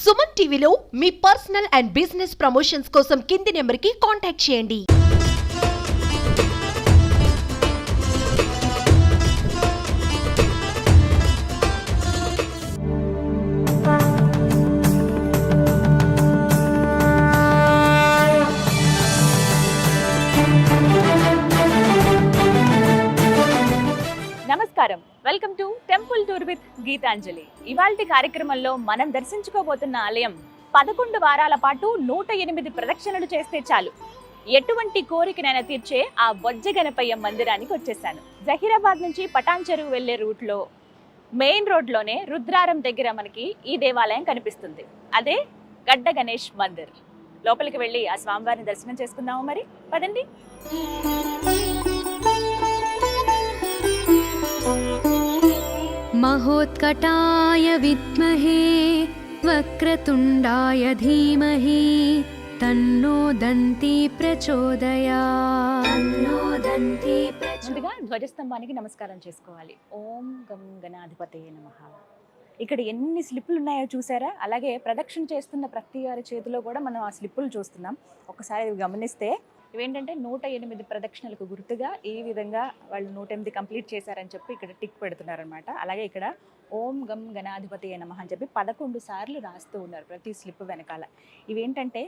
సుమన్ టీవీలో మీ personal and business promotions కోసం కింది నెంబర్కి కాంటాక్ట్ చేయండి. నమస్కారం, welcome to temple tour with Geetanjali. ఇవాల్టి కార్యక్రమంలో మనం దర్శించుకోబోతున్న ఆలయం 11 వారాల పాటు 108 ప్రదక్షిణలు చేస్తే చాలు ఎటువంటి కోరికనైనా తీర్చే ఆ బొజ్జ గణపయ్య మందిరానికి వచ్చేసాను. జహీరాబాద్ నుంచి పటాన్ చెరువు వెళ్లే రూట్లో మెయిన్ రోడ్లోనే రుద్రారం దగ్గర మనకి ఈ దేవాలయం కనిపిస్తుంది. అదే గడ్డ గణేష్ మందిర్. లోపలికి వెళ్ళి ఆ స్వామివారిని దర్శనం చేసుకుందాము. మరి పదండి. మహోత్కటాయ విద్మహే వక్రతుండాయ ధీమహి తన్నో దంతి ప్రచోదయాత్. ముందుగా ధ్వజస్తంభానికి నమస్కారం చేసుకోవాలి. ఓం గం గణాధిపతయే నమః. ఇక్కడ ఎన్ని స్లిప్పులు ఉన్నాయో చూసారా? అలాగే ప్రదక్షిణ చేస్తున్న ప్రతి వారి చేతిలో కూడా మనం ఆ స్లిప్పులు చూస్తున్నాం. ఒకసారి ఇవి గమనిస్తే ఇవేంటంటే 108 ప్రదక్షిణలకు గుర్తుగా ఈ విధంగా వాళ్ళు 108 కంప్లీట్ చేశారని చెప్పి ఇక్కడ టిక్ పెడుతున్నారనమాట. అలాగే ఇక్కడ ఓం గం గణాధిపతయే నమః అని చెప్పి 11 సార్లు రాస్తూ ఉన్నారు ప్రతి స్లిప్ వెనకాల. ఇవేంటంటే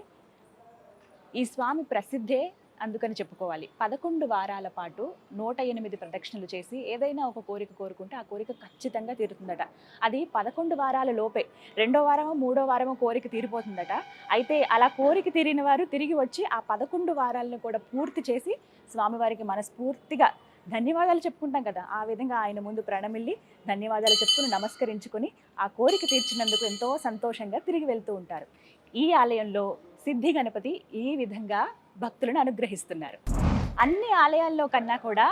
ఈ స్వామి ప్రసిద్ధే అందుకని చెప్పుకోవాలి. 11 వారాల పాటు 108 ప్రదక్షిణలు చేసి ఏదైనా ఒక కోరిక కోరుకుంటే ఆ కోరిక ఖచ్చితంగా తీరుతుందట. అది 11 వారాల లోపే, 2వ వారమో 3వ వారమో కోరిక తీరిపోతుందట. అయితే అలా కోరిక తీరిన వారు తిరిగి వచ్చి ఆ 11 వారాలను కూడా పూర్తి చేసి స్వామివారికి మనస్ఫూర్తిగా ధన్యవాదాలు చెప్పుకుంటాం కదా, ఆ విధంగా ఆయన ముందు ప్రణమిల్లి ధన్యవాదాలు చెప్పుకుని నమస్కరించుకొని ఆ కోరిక తీర్చినందుకు ఎంతో సంతోషంగా తిరిగి వెళ్తూ ఉంటారు. ఈ ఆలయంలో సిద్ధి గణపతి ఈ విధంగా భక్తులను అనుగ్రహిస్తున్నారు. అన్ని ఆలయాల్లో కన్నా కూడా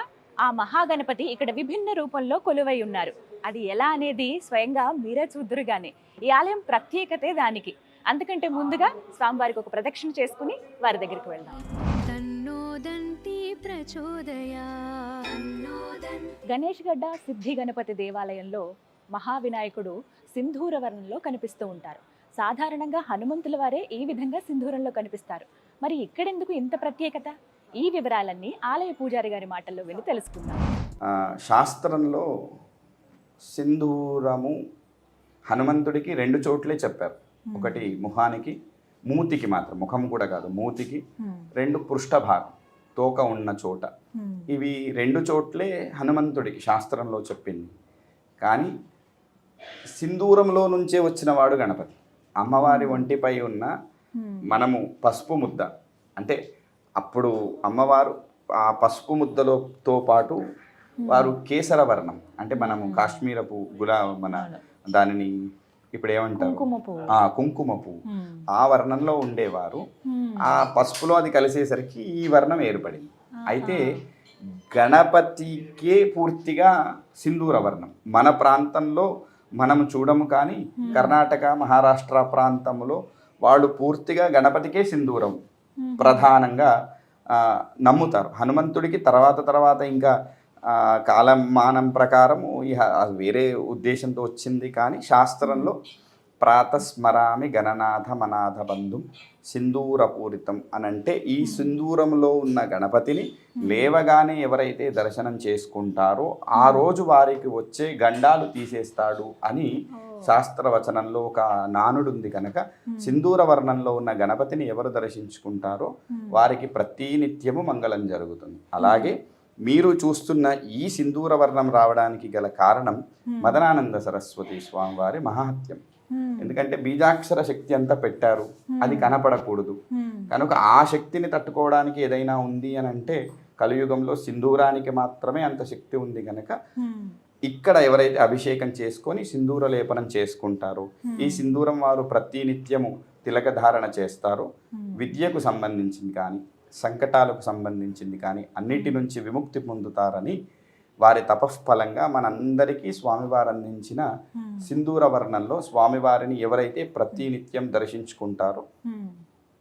ఆ మహాగణపతి ఇక్కడ విభిన్న రూపంలో కొలువై ఉన్నారు. అది ఎలా అనేది స్వయంగా మీరే చూద్దురుగానే. ఈ ఆలయం ప్రత్యేకతే దానికి. అందుకంటే ముందుగా స్వామివారికి ఒక ప్రదక్షిణ చేసుకుని వారి దగ్గరికి వెళ్దాం. గణేష్ గడ్డ సిద్ధి గణపతి దేవాలయంలో మహావినాయకుడు సింధూర వర్ణంలో కనిపిస్తూ ఉంటారు. సాధారణంగా హనుమంతుల వారే ఈ విధంగా సింధూరంలో కనిపిస్తారు. మరి ఇక్కడెందుకు ఇంత ప్రత్యేకత? ఈ వివరాలన్నీ ఆలయ పూజారి గారి మాటల్లో వెళ్ళి తెలుసుకుందాం. శాస్త్రంలో సింధూరము హనుమంతుడికి 2 చోట్లే చెప్పారు. ఒకటి ముఖానికి, మూతికి మాత్రం, ముఖం కూడా కాదు, మూతికి 2 పృష్ఠభాగం, తోక ఉన్న చోట. ఇవి 2 చోట్లే హనుమంతుడికి శాస్త్రంలో చెప్పింది. కానీ సింధూరంలో నుంచే వచ్చిన వాడు గణపతి. అమ్మవారి ఒంటిపై ఉన్న మనము పసుపు ముద్ద, అంటే అప్పుడు అమ్మవారు ఆ పసుపు ముద్దలతో పాటు వారు కేసర వర్ణం, అంటే మనము కాశ్మీరపు మన దానిని ఇప్పుడు ఏమంటారు, కుంకుమ పువ్వు, ఆ వర్ణంలో ఉండేవారు. ఆ పసుపులో అది కలిసేసరికి ఈ వర్ణం ఏర్పడింది. అయితే గణపతికే పూర్తిగా సింధూర వర్ణం. మన ప్రాంతంలో మనము చూడము, కానీ కర్ణాటక, మహారాష్ట్ర ప్రాంతంలో వాళ్ళు పూర్తిగా గణపతికే సింధూరం ప్రధానంగా నమ్ముతారు. హనుమంతుడికి తర్వాత ఇంకా కాలమానం ప్రకారము వేరే ఉద్దేశంతో వచ్చింది. కానీ శాస్త్రంలో ప్రాతస్మరామి గణనాథ మనాథ బంధు సింధూరపూరితం అని అంటే ఈ సింధూరంలో ఉన్న గణపతిని లేవగానే ఎవరైతే దర్శనం చేసుకుంటారో ఆ రోజు వారికి వచ్చే గండాలు తీసేస్తాడు అని శాస్త్రవచనంలో ఒక నానుడు ఉంది. కనుక సింధూర వర్ణంలో ఉన్న గణపతిని ఎవరు దర్శించుకుంటారో వారికి ప్రతినిత్యము మంగళం జరుగుతుంది. అలాగే మీరు చూస్తున్న ఈ సింధూర వర్ణం రావడానికి గల కారణం మదనానంద సరస్వతి స్వామివారి మహాత్యం. ఎందుకంటే బీజాక్షర శక్తి అంతా పెట్టారు, అది కనపడకూడదు. కనుక ఆ శక్తిని తట్టుకోవడానికి ఏదైనా ఉంది అని అంటే కలియుగంలో సింధూరానికి మాత్రమే అంత శక్తి ఉంది. కనుక ఇక్కడ ఎవరైతే అభిషేకం చేసుకొని సింధూర లేపనం చేసుకుంటారో, ఈ సింధూరం వారు ప్రతినిత్యము తిలక ధారణ చేస్తారో, విద్యకు సంబంధించింది కానీ సంకటాలకు సంబంధించింది కానీ అన్నిటి నుంచి విముక్తి పొందుతారని వారి తపఃఫలంగా మనందరికీ స్వామివారు అందించిన సింధూర వర్ణంలో స్వామివారిని ఎవరైతే ప్రతినిత్యం దర్శించుకుంటారో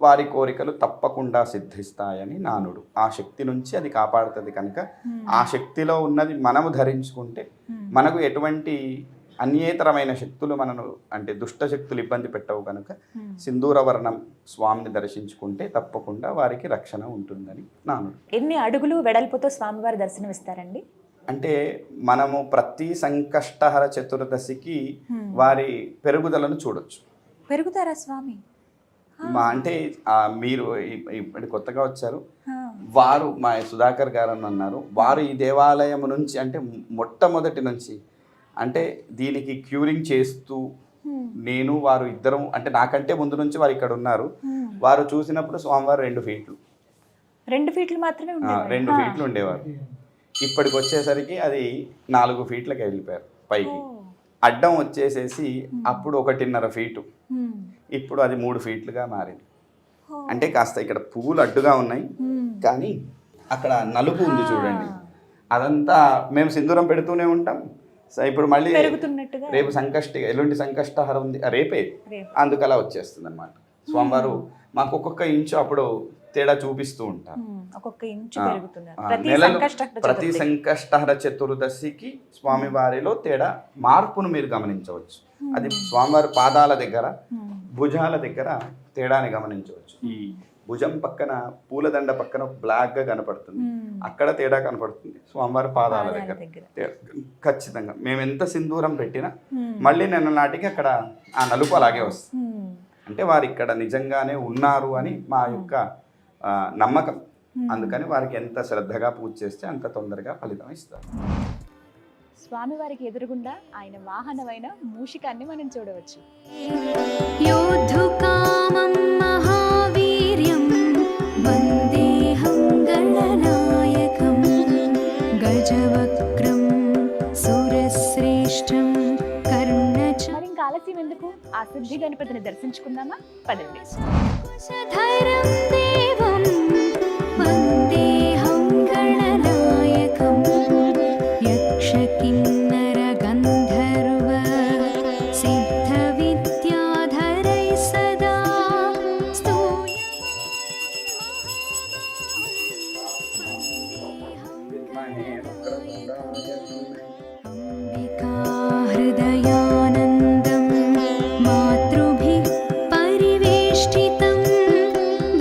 వారి కోరికలు తప్పకుండా సిద్ధిస్తాయని నానుడు. ఆ శక్తి నుంచి అది కాపాడుతుంది. కనుక ఆ శక్తిలో ఉన్నది మనము ధరించుకుంటే మనకు ఎటువంటి అన్యేతరమైన శక్తులు మనను అంటే దుష్ట శక్తులు ఇబ్బంది పెట్టవు కనుక సింధూర వర్ణం స్వామిని దర్శించుకుంటే తప్పకుండా వారికి రక్షణ ఉంటుందని నా అనుభవం. ఎన్ని అడుగులు వెడల్పుతో స్వామివారి దర్శనం ఇస్తారండి? అంటే మనము ప్రతి సంకష్టహర చతుర్దశికి వారి పెరుగుదలను చూడొచ్చు. పెరుగుతారా స్వామి? అంటే మీరు ఇప్పుడు కొత్తగా వచ్చారు, వారు మా సుధాకర్ గారు అని అన్నారు, వారు ఈ దేవాలయం నుంచి అంటే మొట్టమొదటి నుంచి అంటే దీనికి క్యూరింగ్ చేస్తూ నేను వారు ఇద్దరం అంటే నాకంటే ముందు నుంచి వారు ఇక్కడ ఉన్నారు. వారు చూసినప్పుడు స్వామివారు 2 ఫీట్లు 2 ఫీట్లు మాత్రమే 2 ఫీట్లు ఉండేవారు. ఇప్పటికి వచ్చేసరికి అది 4 ఫీట్లకి వెళ్ళిపోయారు పైకి. అడ్డం వచ్చేసేసి అప్పుడు 1.5 ఫీటు, ఇప్పుడు అది 3 ఫీట్లుగా మారింది. అంటే కాస్త ఇక్కడ పువ్వులు అడ్డుగా ఉన్నాయి కానీ అక్కడ నలుపు ఉంది చూడండి, అదంతా మేము సింధూరం పెడుతూనే ఉంటాం. ఇప్పుడు మళ్ళీ రేపు ఎల్లుండి సంకష్టహరం ఉంది, రేపే, అందుకలా వచ్చేస్తుంది అనమాట. స్వామివారు మాకు ఒక్కొక్క ఇంచు అప్పుడు తేడా చూపిస్తూ ఉంటారు. ప్రతి సంకష్టహర చతుర్దశికి స్వామివారిలో తేడా మార్పును మీరు గమనించవచ్చు. అది స్వామివారి పాదాల దగ్గర భుజాల దగ్గర తేడాని గమనించవచ్చు. ఈ భుజం పక్కన పూలదండ పక్కన బ్లాక్ గా కనపడుతుంది, అక్కడ తేడా కనపడుతుంది. స్వామివారి పాదాల దగ్గర ఖచ్చితంగా మేము ఎంత సింధూరం పెట్టినా మళ్ళీ నిన్న నాటికి అక్కడ ఆ నలుపు అలాగే వస్తుంది. అంటే వారు ఇక్కడ నిజంగానే ఉన్నారు అని మా యొక్క నమ్మకం. అందుకని వారికి ఎంత శ్రద్ధగా పూజ చేస్తే అంత తొందరగా ఫలితం ఇస్తారు. స్వామివారికి ఎదురుగుండా ఆయన వాహనమైన మూషికాన్ని మనం చూడవచ్చు. योद्धुकामं महावीर्यं वन्देऽहं गणनायकं गजवक्त्रं सुरश्रेष्ठं कर्णच మరి ఇంకా ఆలస్యం ఎందుకు, ఆ సిద్ధి గణపతిని దర్శించుకుందామా? పదండి. धैर्यं देवं वन्देऽहं गणनायकं यक्षकिन्नर गन्धर्व सिद्धविद्याधरैः सदा अंबिका हृदयानन्दं मातृभिः परिवेष्टितं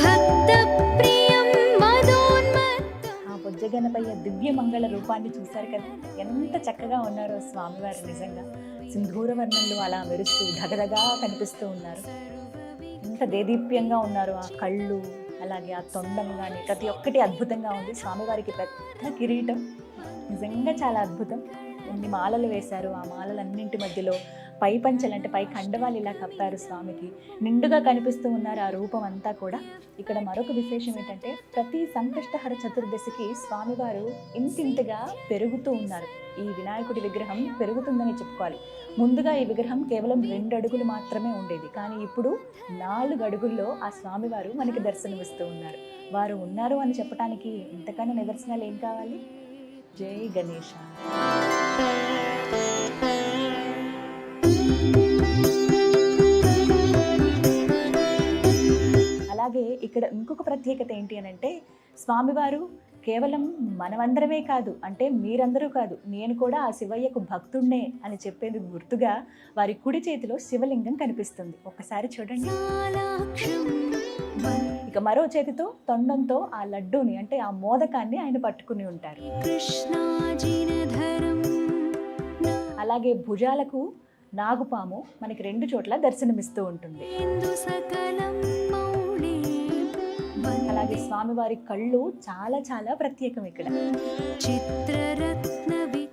भक्तप्रियं मदोन्मत्तं. ఆ బొజ్జగణపయ్య దివ్య మంగళ రూపాన్ని చూశారు కదా, ఎంత చక్కగా ఉన్నారో స్వామివారు. నిజంగా సింధూర వర్ణంలో అలా మెరుస్తూ ధగధగా కనిపిస్తూ ఉన్నారు. ఎంత దేదీప్యంగా ఉన్నారు. ఆ కళ్ళు, అలాగే ఆ తొండం కానీ ప్రతి ఒక్కటి అద్భుతంగా ఉంది. స్వామివారికి పెద్ద కిరీటం నిజంగా చాలా అద్భుతం. ఎన్ని మాలలు వేశారు, ఆ మాలలన్నింటి మధ్యలో పై పంచలు అంటే పై కండవాలు ఇలా కప్పారు. స్వామికి నిండుగా కనిపిస్తూ ఉన్నారు ఆ రూపం అంతా కూడా. ఇక్కడ మరొక విశేషం ఏంటంటే ప్రతి సంకష్టహర చతుర్దశికి స్వామివారు ఇంతింతగా పెరుగుతూ ఉన్నారు. ఈ వినాయకుడి విగ్రహం పెరుగుతుందని చెప్పుకోవాలి. ముందుగా ఈ విగ్రహం కేవలం 2 అడుగులు మాత్రమే ఉండేది, కానీ ఇప్పుడు 4 అడుగుల్లో ఆ స్వామివారు మనకి దర్శనమిస్తూ ఉన్నారు. వారు ఉన్నారు అని చెప్పడానికి ఇంతకన్నా నిదర్శనాలు ఏం కావాలి? జై గణేశ. అలాగే ఇక్కడ ఇంకొక ప్రత్యేకత ఏంటి అని అంటే స్వామివారు కేవలం మనమందరమే కాదు, అంటే మీరందరూ కాదు, నేను కూడా ఆ శివయ్యకు భక్తుణ్ణే అని చెప్పేందుకు గుర్తుగా వారి కుడి చేతిలో శివలింగం కనిపిస్తుంది. ఒక్కసారి చూడండి. ఇక మరో చేతితో తొండంతో ఆ లడ్డూని అంటే ఆ మోదకాన్ని ఆయన పట్టుకుని ఉంటారు. అలాగే భుజాలకు నాగుపాము మనకి 2 చోట్ల దర్శనమిస్తూ ఉంటుంది. అలాగే స్వామివారి కళ్ళు చాలా చాలా ప్రత్యేకం ఇక్కడ.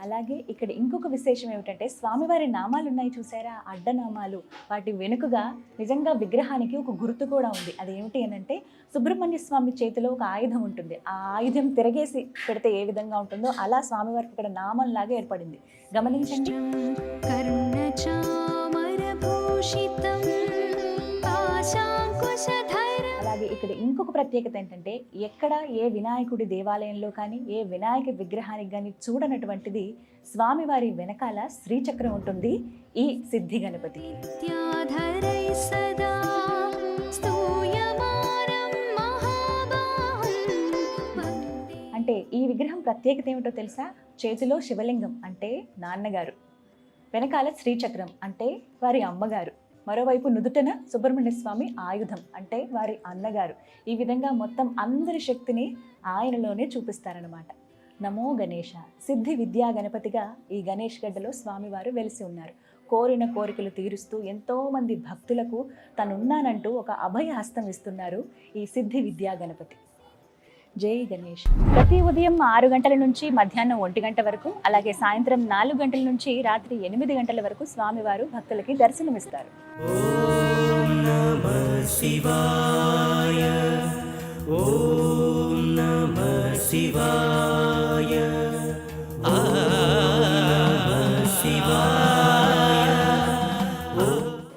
అలాగే ఇక్కడ ఇంకొక విశేషం ఏమిటంటే స్వామివారి నామాలు ఉన్నాయి చూసారా, అడ్డనామాలు. వాటి వెనుకగా నిజంగా విగ్రహానికి ఒక గుర్తు కూడా ఉంది. అదేమిటి అనంటే సుబ్రహ్మణ్య స్వామి చేతిలో ఒక ఆయుధం ఉంటుంది. ఆ ఆయుధం తిరగేసి పెడితే ఏ విధంగా ఉంటుందో అలా స్వామివారికి ఇక్కడ నామం లాగా ఏర్పడింది. గమనించండి. అలాగే ఇక్కడ ఇంకొక ప్రత్యేకత ఏంటంటే ఎక్కడ ఏ వినాయకుడి దేవాలయంలో కానీ ఏ వినాయక విగ్రహానికి కానీ చూడనటువంటిది స్వామివారి వెనకాల శ్రీచక్రం ఉంటుంది ఈ సిద్ధి గణపతికి. అంటే ఈ విగ్రహం ప్రత్యేకత ఏమిటో తెలుసా? చేతిలో శివలింగం అంటే నాన్నగారు, వెనకాల శ్రీచక్రం అంటే వారి అమ్మగారు, మరోవైపు నుదుటన సుబ్రహ్మణ్య స్వామి ఆయుధం అంటే వారి అన్నగారు. ఈ విధంగా మొత్తం అందరి శక్తిని ఆయనలోనే చూపిస్తారనమాట. నమో గణేశ. సిద్ధి విద్యా గణపతిగా ఈ గణేష్ గడ్డలో స్వామివారు వెలిసి ఉన్నారు. కోరిన కోరికలు తీరుస్తూ ఎంతోమంది భక్తులకు తనున్నానంటూ ఒక అభయ హస్తం ఇస్తున్నారు ఈ సిద్ధి విద్యా గణపతి. జై గణేష్. ప్రతి ఉదయం 6 గంటల నుంచి మధ్యాహ్నం 1 గంట వరకు, అలాగే సాయంత్రం 4 గంటల నుంచి రాత్రి 8 గంటల వరకు స్వామివారు భక్తులకి దర్శనమిస్తారు. ఓం నమః శివాయ, ఓం నమః శివాయ,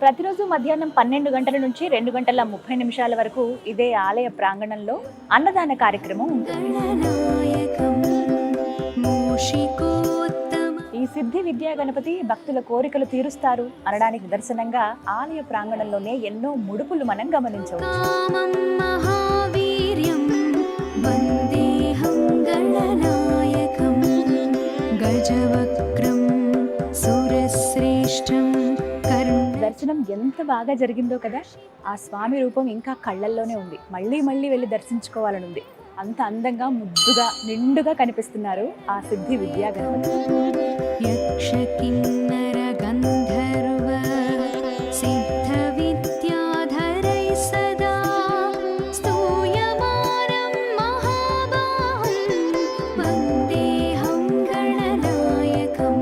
ప్రతిరోజు మధ్యాహ్నం 12 గంటల నుంచి 2 గంటల 30 నిమిషాల వరకు ఇదే ఆలయ ప్రాంగణంలో అన్నదాన కార్యక్రమం ఉంటుంది. గణనాయకం మూషికోత్తమ ఈ సిద్ధి విద్యా గణపతి భక్తుల కోరికలు తీరుస్తారు అనడానికి నిదర్శనంగా ఆలయ ప్రాంగణంలోనే ఎన్నో ముడుపులు మనం గమనించవచ్చు. కామం మహావీర్యం వందేహం గణనాయకం గజవక్రం సురశ్రేష్టం కర్ణ. దర్శనం ఎంత బాగా జరిగిందో కదా. ఆ స్వామి రూపం ఇంకా కళ్ళల్లోనే ఉంది. మళ్ళీ మళ్ళీ వెళ్ళి దర్శించుకోవాలని ఉంది. అంత అందంగా ముద్దుగా నిండుగా కనిపిస్తున్నారు ఆ సిద్ధి విద్యా గణపతి. యక్ష కిన్నర గంధర్వ సిద్ధ విద్యాధరై సదా స్తూయమానం మహాబాహుం వందేహం గణనాయకం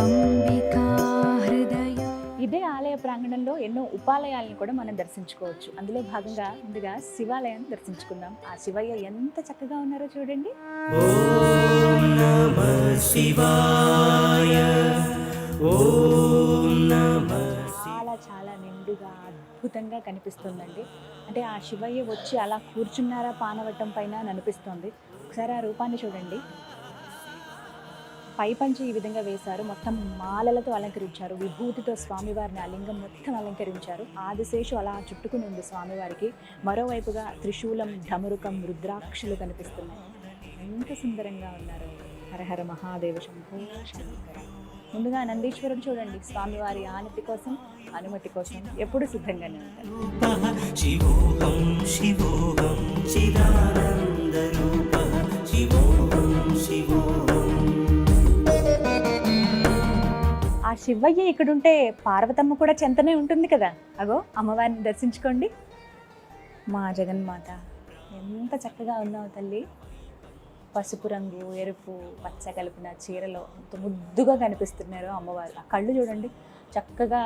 అంబికా హృదయ. ఇదే ఆలయ ప్రాంగణంలో ఎన్నో ఉపాలయాలను కూడా మనం దర్శించుకోవచ్చు. అందులో భాగంగా ముందుగా శివాలయాన్ని దర్శించుకుందాం. ఆ శివయ్య ఎంత చక్కగా ఉన్నారో చూడండి. ఓం నమః శివాయ, ఓం నమః. చాలా చాలా నిండుగా అద్భుతంగా కనిపిస్తుందండి. అంటే ఆ శివయ్య వచ్చి అలా కూర్చున్నారా పానవట్టం పైన అని అనిపిస్తోంది. ఒకసారి ఆ రూపాన్ని చూడండి. పై పంచి ఈ విధంగా వేశారు. మొత్తం మాలలతో అలంకరించారు. విభూతితో స్వామివారిని ఆ లింగం మొత్తం అలంకరించారు. ఆదిశేషు అలా చుట్టుకుని ఉంది స్వామివారికి. మరోవైపుగా త్రిశూలం, ఢమరుకం, రుద్రాక్షలు కనిపిస్తున్నాయి. ఎంత సుందరంగా ఉన్నారు. హరహర మహాదేవ శంభో శంకర. ముందుగా నందీశ్వరుడు చూడండి. స్వామివారి ఆనతి కోసం, అనుమతి కోసం ఎప్పుడు సిద్ధంగానే ఉంటారు. శివోహం శివోహం చిదానంద రూపః శివోహం శివోహం. ఆ శివయ్య ఇక్కడుంటే పార్వతమ్మ కూడా చెంతనే ఉంటుంది కదా. అగో అమ్మవారిని దర్శించుకోండి. మా జగన్మాత ఎంత చక్కగా ఉన్నావు తల్లి. పసుపు రంగు, ఎరుపు, పచ్చ కలిపిన చీరలో ఎంత ముద్దుగా కనిపిస్తున్నారు అమ్మవారు. ఆ కళ్ళు చూడండి, చక్కగా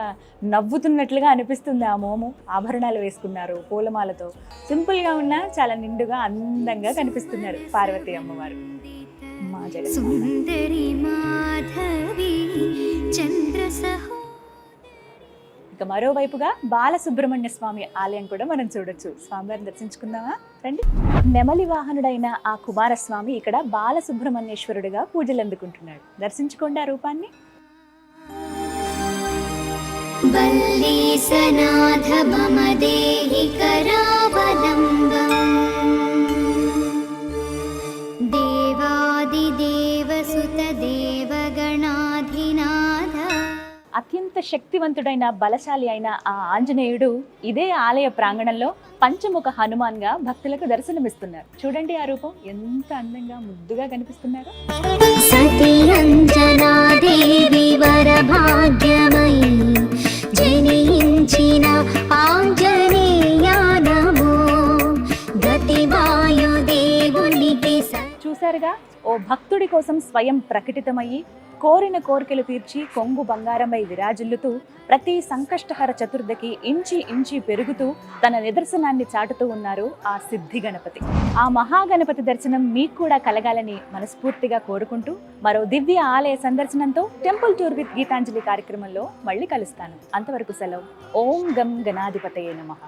నవ్వుతున్నట్లుగా అనిపిస్తుంది. ఆ మోము ఆభరణాలు వేసుకున్నారు పూలమాలతో. సింపుల్గా ఉన్నా చాలా నిండుగా అందంగా కనిపిస్తున్నారు పార్వతీ అమ్మవారు. మా జగన్ సుందరి మాధవి చంద్ర సహో. ఇక మరోవైపుగా బాలసుబ్రహ్మణ్య స్వామి ఆలయం కూడా మనం చూడొచ్చు. స్వామివారిని దర్శించుకుందామా రండి. నెమలి వాహనుడైన ఆ కుమారస్వామి ఇక్కడ బాలసుబ్రహ్మణ్యేశ్వరుడిగా పూజలు అందుకుంటున్నాడు. దర్శించుకోండి ఆ రూపాన్ని. వల్లీసనాథ మమ దేహి కరావలంబం దేవాదిదేవ సుత దేవగణాధినాథ. అత్యంత శక్తివంతుడైన బలశాలి అయిన ఆ ఆంజనేయుడు ఇదే ఆలయ ప్రాంగణంలో పంచముఖ హనుమాన్గా భక్తులకు దర్శనమిస్తున్నారు. చూడండి ఆ రూపం ఎంత అందంగా ముద్దుగా కనిపిస్తున్నారు. సతి అంజనా దేవి వరభాగ్యమయీ జనించిన ఆంజనేయా నమో గతివాయుదేవునికి. చూశారుగా, ఓ భక్తుడి కోసం స్వయం ప్రకటితమయ్యి కోరిన కోరికలు తీర్చి కొంగు బంగారమై విరాజిల్లుతూ ప్రతి సంకష్టహర చతుర్థకి ఇంచి ఇంచి పెరుగుతూ తన నిదర్శనాన్ని చాటుతూ ఉన్నారు ఆ సిద్ధి గణపతి. ఆ మహాగణపతి దర్శనం మీకు కూడా కలగాలని మనస్ఫూర్తిగా కోరుకుంటూ మరో దివ్య ఆలయ సందర్శనంతో టెంపుల్ టూర్ విత్ గీతాంజలి కార్యక్రమంలో మళ్ళీ కలుస్తాను. అంతవరకు సెలవు. ఓం గం గణాధిపతయే నమః.